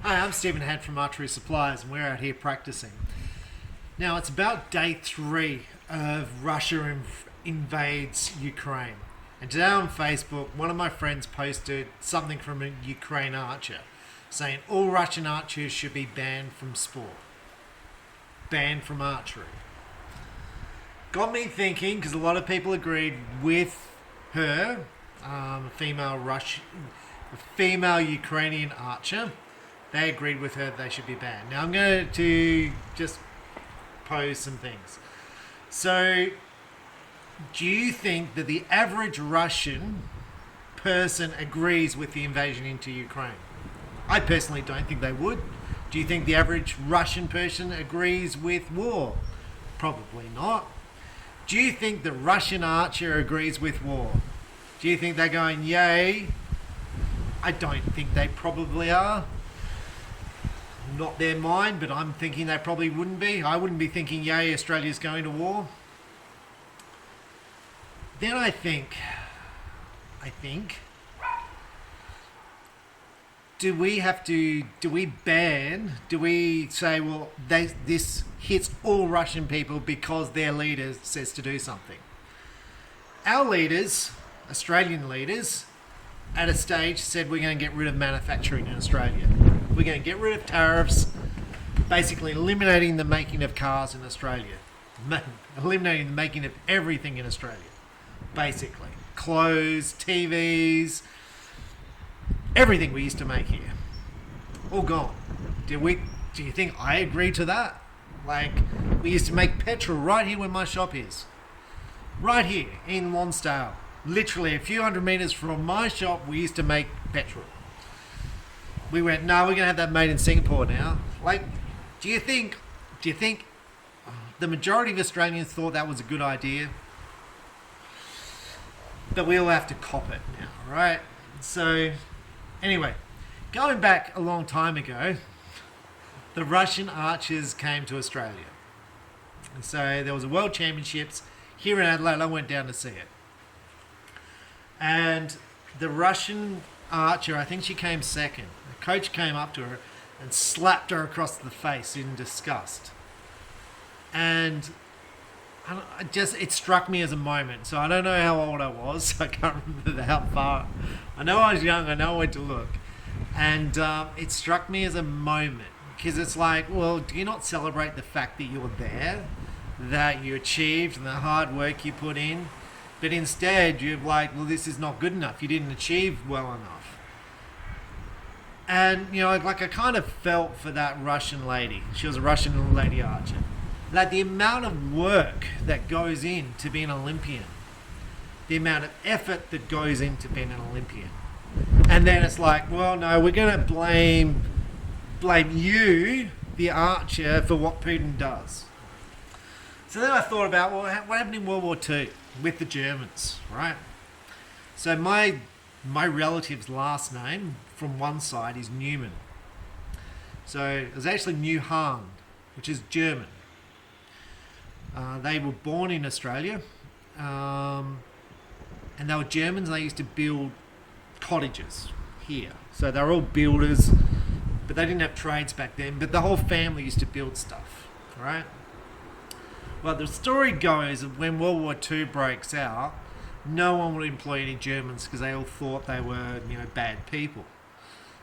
Hi, I'm Stephen Head from Archery Supplies, and we're out here practicing. Now, it's about day 3 of Russia invades Ukraine. And today on Facebook, one of my friends posted something from a Ukraine archer saying all Russian archers should be banned from sport, banned from archery. Got me thinking, because a lot of people agreed with her, a female Ukrainian archer. They agreed with her they should be banned. Now I'm going to just pose some things. So, do you think that the average Russian person agrees with the invasion into Ukraine? I personally don't think they would. Do you think the average Russian person agrees with war? Probably not. Do you think the Russian archer agrees with war? Do you think they're going, yay? I don't think they probably are. Not their mind, but I'm thinking they probably wouldn't be. I wouldn't be thinking, yay, Australia's going to war. Then I think, do we say, well, this hits all Russian people because their leader says to do something? Our leaders, Australian leaders, at a stage said we're going to get rid of manufacturing in Australia. We're going to get rid of tariffs, basically eliminating the making of cars in Australia. Eliminating the making of everything in Australia, basically. Clothes, TVs, everything we used to make here. All gone. Do you think I agree to that? Like, we used to make petrol right here where my shop is. Right here in Lonsdale. Literally a few hundred metres from my shop, we used to make petrol. We went, no, we're going to have that made in Singapore now. Like, do you think the majority of Australians thought that was a good idea? But we all have to cop it now, right? So, anyway, going back a long time ago, the Russian archers came to Australia. And so there was a World Championships here in Adelaide. I went down to see it. And the Russian archer, I think she came second. The coach came up to her and slapped her across the face in disgust. And it struck me as a moment. So I don't know how old I was. I can't remember how far. I know I was young. I know where to look. And it struck me as a moment. Because it's like, well, do you not celebrate the fact that you're there? That you achieved and the hard work you put in? But instead, you're like, well, this is not good enough. You didn't achieve well enough. And, I kind of felt for that Russian lady. She was a Russian lady archer. Like, the amount of work that goes in to be an Olympian. The amount of effort that goes into being an Olympian. And then it's like, well, no, we're going to blame you, the archer, for what Putin does. So then I thought about, well, what happened in World War II with the Germans, right? So my relative's last name from one side is Newman. So it was actually Newhahn, which is German. They were born in Australia, and they were Germans. They used to build cottages here. So they were all builders, but they didn't have trades back then. But the whole family used to build stuff, right? Well, the story goes that when World War II breaks out, no one would employ any Germans because they all thought they were, bad people,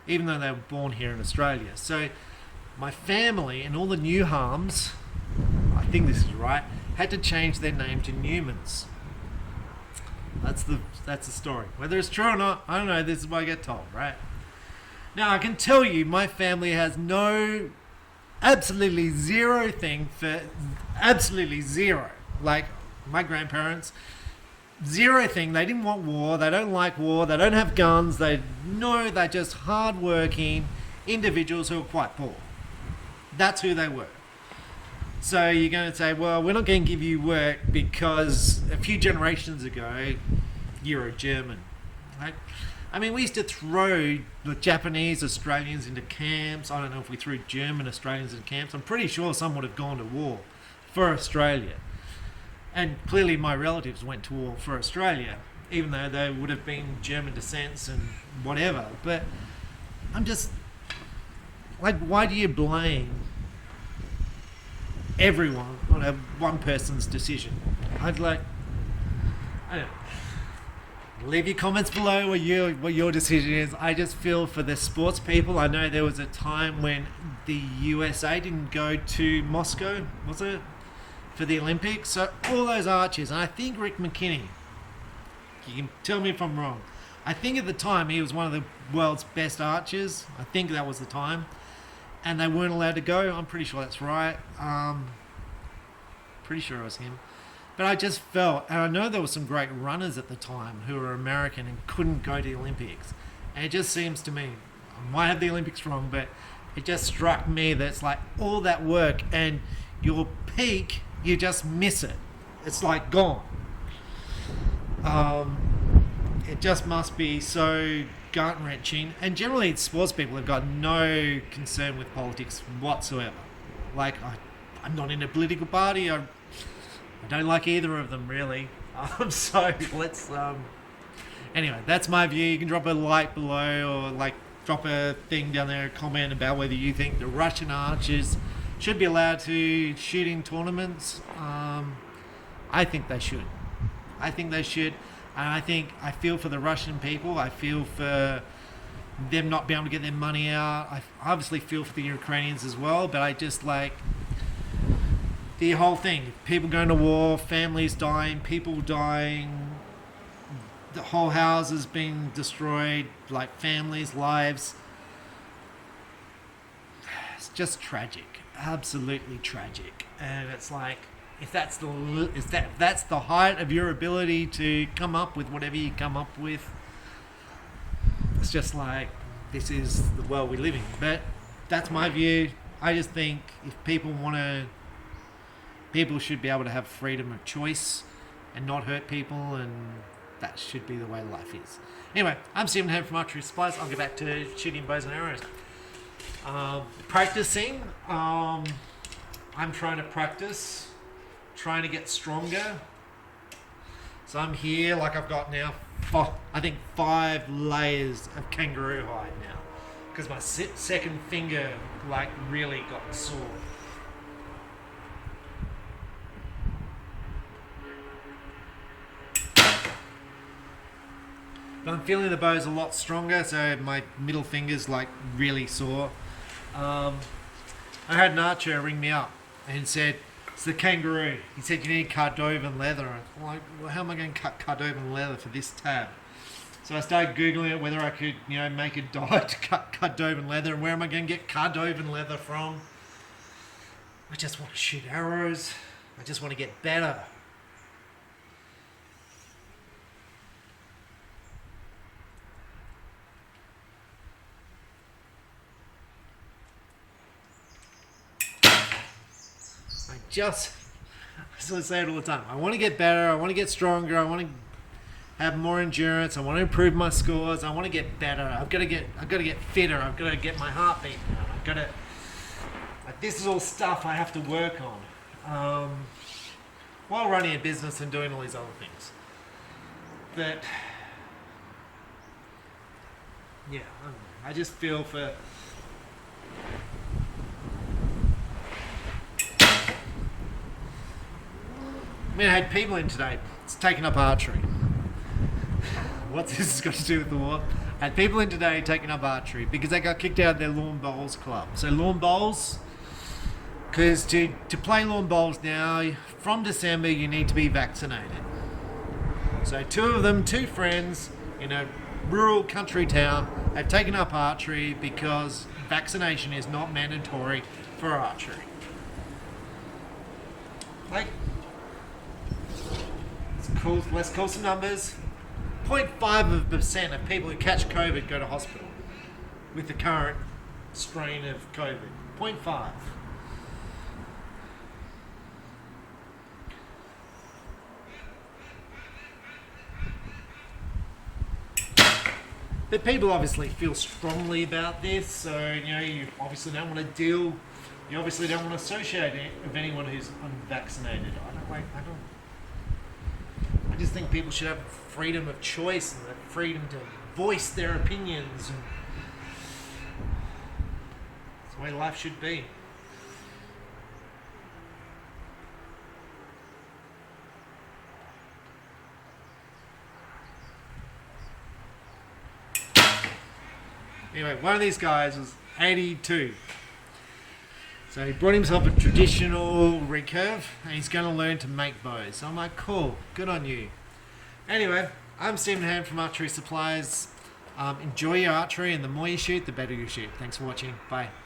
even though they were born here in Australia. So my family and all the Newhams, I think this is right, had to change their name to Newmans. That's the story. Whether it's true or not, I don't know. This is what I get told, right? Now, I can tell you my family has absolutely zero thing for absolutely zero. Like my grandparents, zero thing. They didn't want war. They don't like war. They don't have guns. They're just hard-working individuals who are quite poor. That's who they were. So you're going to say, well, we're not going to give you work because a few generations ago, you're a German. Right? I mean, we used to throw the Japanese Australians into camps. I don't know if we threw German Australians into camps. I'm pretty sure some would have gone to war for Australia. And clearly my relatives went to war for Australia, even though they would have been German descents and whatever. But I'm just, like, why do you blame everyone on one person's decision? I don't know. Leave your comments below what your decision is. I just feel for the sports people. I know there was a time when the USA didn't go to Moscow, was it, for the Olympics? So all those archers, and I think Rick McKinney, you can tell me if I'm wrong, I think at the time he was one of the world's best archers. I think that was the time. And they weren't allowed to go. I'm pretty sure that's right. Pretty sure it was him. But I just felt, and I know there were some great runners at the time who were American and couldn't go to the Olympics. And it just seems to me, I might have the Olympics wrong, but it just struck me that it's like all that work and your peak, you just miss it. It's like gone. It just must be so gut-wrenching. And generally sports people have got no concern with politics whatsoever. Like, I'm not in a political party. I don't like either of them, really. So let's... Anyway, that's my view. You can drop a like below, or like drop a thing down there, a comment about whether you think the Russian archers should be allowed to shoot in tournaments. I think they should. I think they should. And I feel for the Russian people. I feel for them not being able to get their money out. I obviously feel for the Ukrainians as well, but I just like... the whole thing, people going to war, families dying, people dying, the whole houses being destroyed, like families, lives. It's just tragic, absolutely tragic. And it's like, if that's the height of your ability to come up with whatever you come up with, it's just like, this is the world we live in. But that's my view. I just think if people want to... people should be able to have freedom of choice and not hurt people, and that should be the way life is. Anyway, I'm Stephen Head from Archery Supplies. I'll get back to shooting bows and arrows. Practicing. I'm trying to practice, trying to get stronger. So I'm here, like I've got now, I think 5 layers of kangaroo hide now, because my second finger like really got sore. But I'm feeling the bow's a lot stronger, so my middle finger's like really sore. I had an archer ring me up and said, it's the kangaroo. He said, you need Cardovan leather. I'm like, well, how am I going to cut Cardovan leather for this tab? So I started Googling it, whether I could, make a dye to cut Cardovan leather, and where am I going to get Cardovan leather from? I just want to shoot arrows. I just want to get better. As I say it all the time, I want to get better, I want to get stronger, I want to have more endurance, I want to improve my scores, I want to get better, I've got to get fitter, I've got to get my heartbeat down, I've got to, like, this is all stuff I have to work on, while running a business and doing all these other things. But, yeah, I just feel for... I had people in today. It's taking up archery. What's this got to do with the war? I had people in today taking up archery because they got kicked out of their lawn bowls club. So lawn bowls, because to play lawn bowls now, from December, you need to be vaccinated. So 2 of them, 2 friends in a rural country town, have taken up archery because vaccination is not mandatory for archery. Like, let's call some numbers. 0.5% of people who catch COVID go to hospital with the current strain of COVID. 0.5. But people obviously feel strongly about this, so you obviously don't want to deal. You obviously don't want to associate it with anyone who's unvaccinated. I just think people should have freedom of choice and the freedom to voice their opinions. And It's the way life should be. Anyway, one of these guys was 82. So he brought himself a traditional recurve and he's going to learn to make bows. So I'm like, cool, good on you. Anyway, I'm Stephen Hand from Archery Supplies. Enjoy your archery, and the more you shoot, the better you shoot. Thanks for watching. Bye.